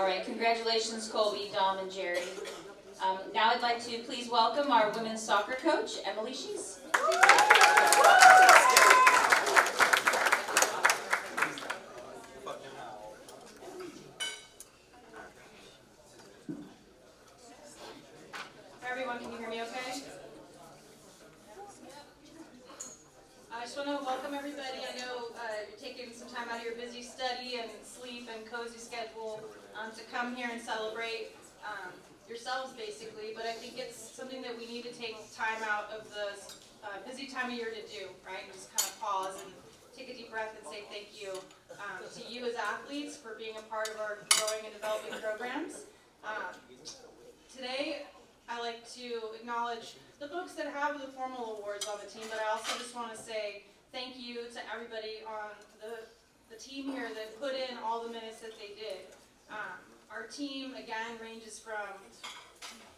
All right, congratulations, Colby, Dom, and Jerry. Now I'd like to please welcome our women's soccer coach, Emily Shees. Everyone, can you hear me okay? I just want to welcome everybody. I know you're taking some time out of your busy study and sleep and cozy schedule to come here and celebrate yourselves, basically. But I think it's something that we need to take time out of the busy time of year to do, right? And just kind of pause and take a deep breath and say thank you to you as athletes for being a part of our growing and developing programs. Today, I like to acknowledge the folks that have the formal awards on the team, but I also just want to say thank you to everybody on the team here that put in all the minutes that they did. Our team, again, ranges from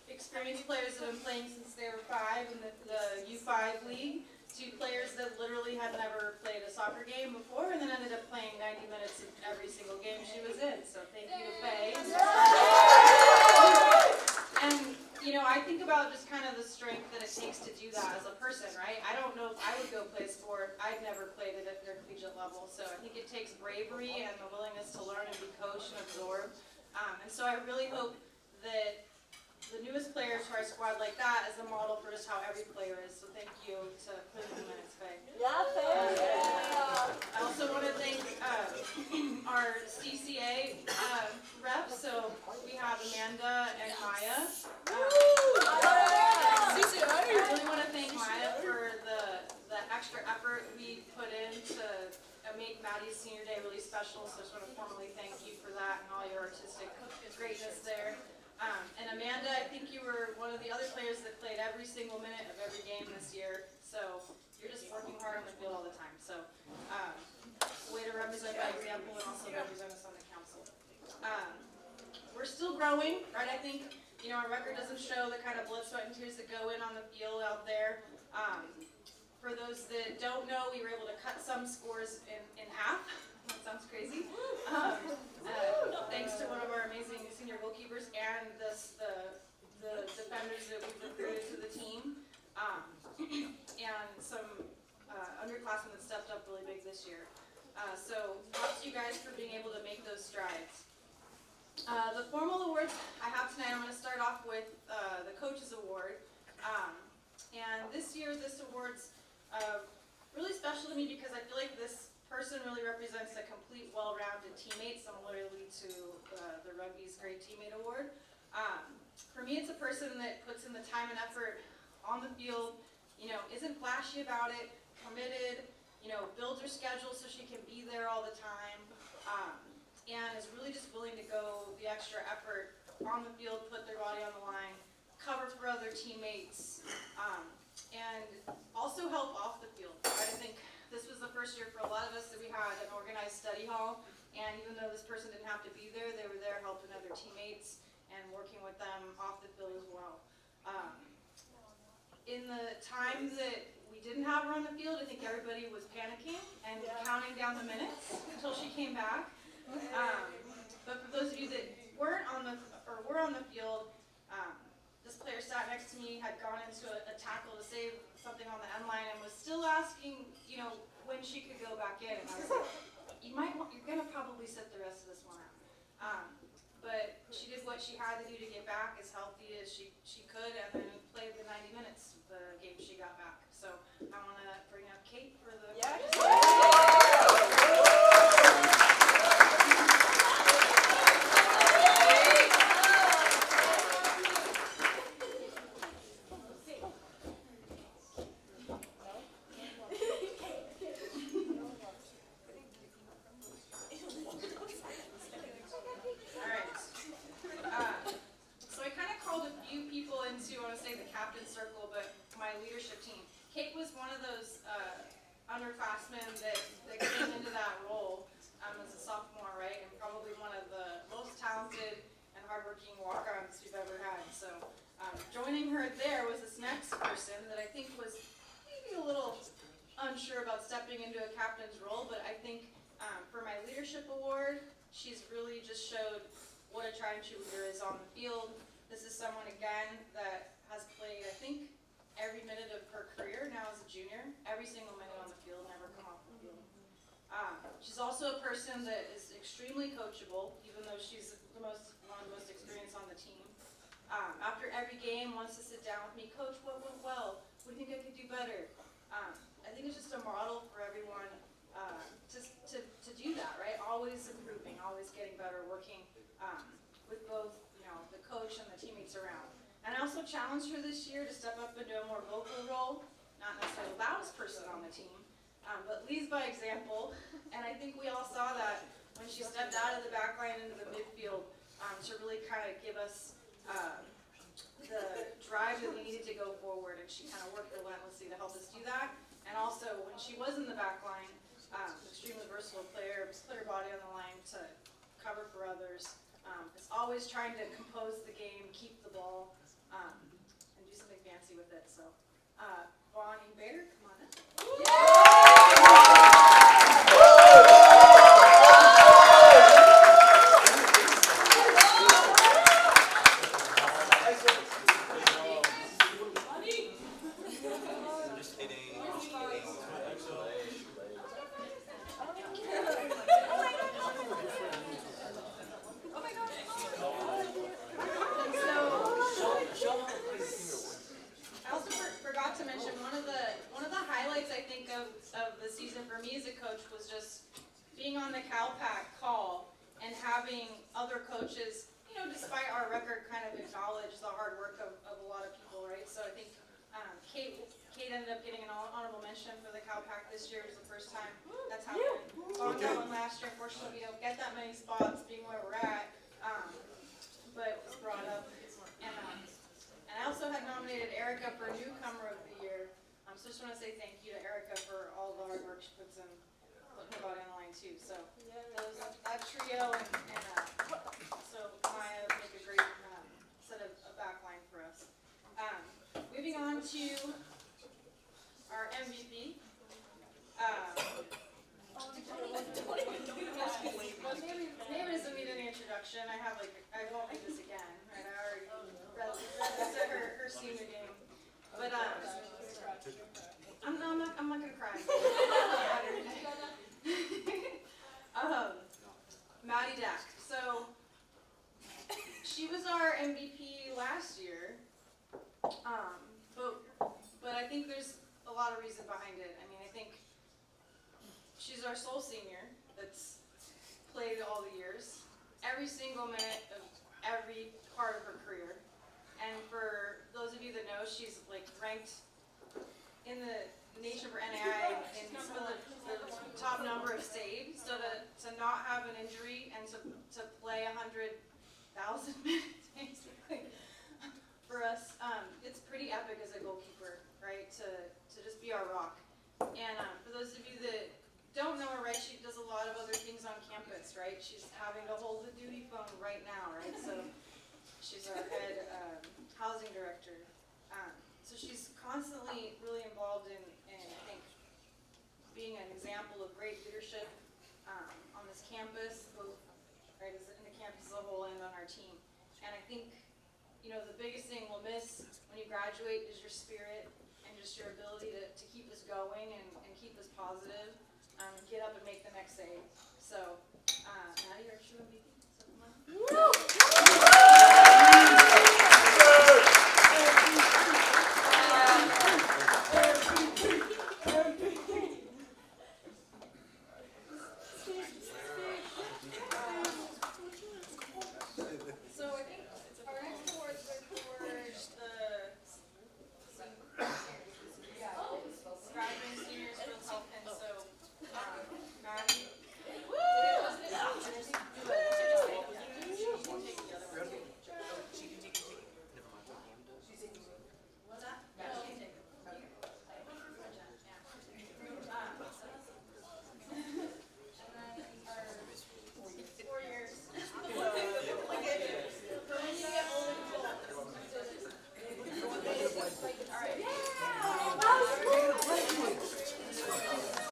experienced players that have been playing since they were 5 in the U5 league to players that literally had never played a soccer game before and then ended up playing 90 minutes in every single game she was in. So thank you to Faye. And you know, I think about just kind of the strength that it takes to do that as a person, right? I don't know if I would go play a sport. I've never played it at their collegiate level. So I think it takes bravery and the willingness to learn and be coached and absorb. And so I really hope that the newest players to our squad like that is a model for just how every player is. So thank you to put in the minutes, Faye. Yeah, Faye. I also want to thank our CCA reps. So we have Amanda and Maya. I really want to thank Maya for the extra effort we put in to make Maddie's senior day really special. So I just want to formally thank you for that and all your artistic greatness there. And Amanda, I think you were one of the other players that played every single minute of every game this year. So you're just working hard on the field all the time. So way to represent by example and also represent us on the council. We're still growing, right? I think, you know, our record doesn't show the kind of blood, sweat, and tears that go in on the field out there. For those that don't know, we were able to cut some scores in half. That sounds crazy. Thanks to one of our amazing senior goalkeepers and the defenders that we've recruited to the team, and some underclassmen that stepped up really big this year. So props to you guys for being able to make those strides. The formal awards I have tonight, I'm going to start off with the Coaches Award. And this year, this award's really special to me because I feel like this person really represents a complete, well-rounded teammate, similarly to the Rugby's Great Teammate Award. For me, it's a person that puts in the time and effort on the field, you know, isn't flashy about it, committed, you know, builds her schedule so she can be there all the time, and is really just willing to go the extra effort on the field, put their body on the line, cover for other teammates, and also help off the field. Right? I think this was the first year for a lot of us that we had an organized study hall, and even though this person didn't have to be there, they were there helping other teammates and working with them off the field as well. In the time that we didn't have her on the field, I think everybody was panicking and counting down the minutes until she came back. But for those of you that were on the field, this player sat next to me, had gone into a tackle to save something on the end line, and was still asking, you know, when she could go back in. And I was like, you're gonna probably sit the rest of this one out. But she did what she had to do to get back as healthy as she could, and then played the 90 minutes of the game she got back. So I want to bring up Kate for the. Kate was one of those underclassmen that came into that role as a sophomore, right? And probably one of the most talented and hardworking walk-ons we've ever had. So joining her there was this next person that I think was maybe a little unsure about stepping into a captain's role, but I think for my leadership award, she's really just showed what a tried and true leader is on the field. This is someone, again, that has played, I think, every minute of her career now as a junior. Every single minute on the field, never come off the field. She's also a person that is extremely coachable, even though she's one of the most experienced on the team. After every game, wants to sit down with me, Coach, what went well? What do you think I could do better? I think it's just a model for everyone to do that, right? Always improving, always getting better, working with both, the coach and the teammates around. And I also challenged her this year to step up into a more vocal role, not necessarily the loudest person on the team, but leads by example. And I think we all saw that when she stepped out of the back line into the midfield to really kind of give us the drive that we needed to go forward, and she kind of worked relentlessly to help us do that. And also, when she was in the back line, extremely versatile player, put her body on the line to cover for others. Is always trying to compose the game, keep the ball, and do something fancy with it. So, Bonnie Bader, come on in. Of the season for me as a coach was just being on the CalPAC call and having other coaches, despite our record, kind of acknowledge the hard work of a lot of people, right? So I think Kate ended up getting an honorable mention for the CalPAC this year. It was the first time that's happened. Long one last year. Unfortunately, we don't get that many spots being where we're at, but it was brought up. And I also had nominated Erica for Newcomer of the Year. So just want to say thank you to Erica for all the hard work she puts in, putting her body on the line too. So that trio and so Maya make a great set of a back line for us. Moving on to our MVP. Maybe doesn't need any introduction. I won't do this again. Right? I already read this at her senior game, but I'm not gonna cry. Maddie Dack. So she was our MVP last year, but I think there's a lot of reason behind it. I mean, I think she's our sole senior that's played all the years, every single minute of every part of her career. And for those of you that know, she's ranked in the nation for NAI in some of the top number of saves. So to not have an injury and to play 100,000 minutes basically for us, it's pretty epic as a goalkeeper, right? To just be our rock. And for those of you that don't know her, right, she does a lot of other things on campus, right? She's having to hold the duty phone right now, right? So she's our head housing director. So she's constantly really involved in I think, being an example of great leadership on this campus, both right in the campus as a whole and on our team. And I think, the biggest thing we'll miss when you graduate is your spirit and just your ability to keep us going and keep us positive, get up and make the next save. So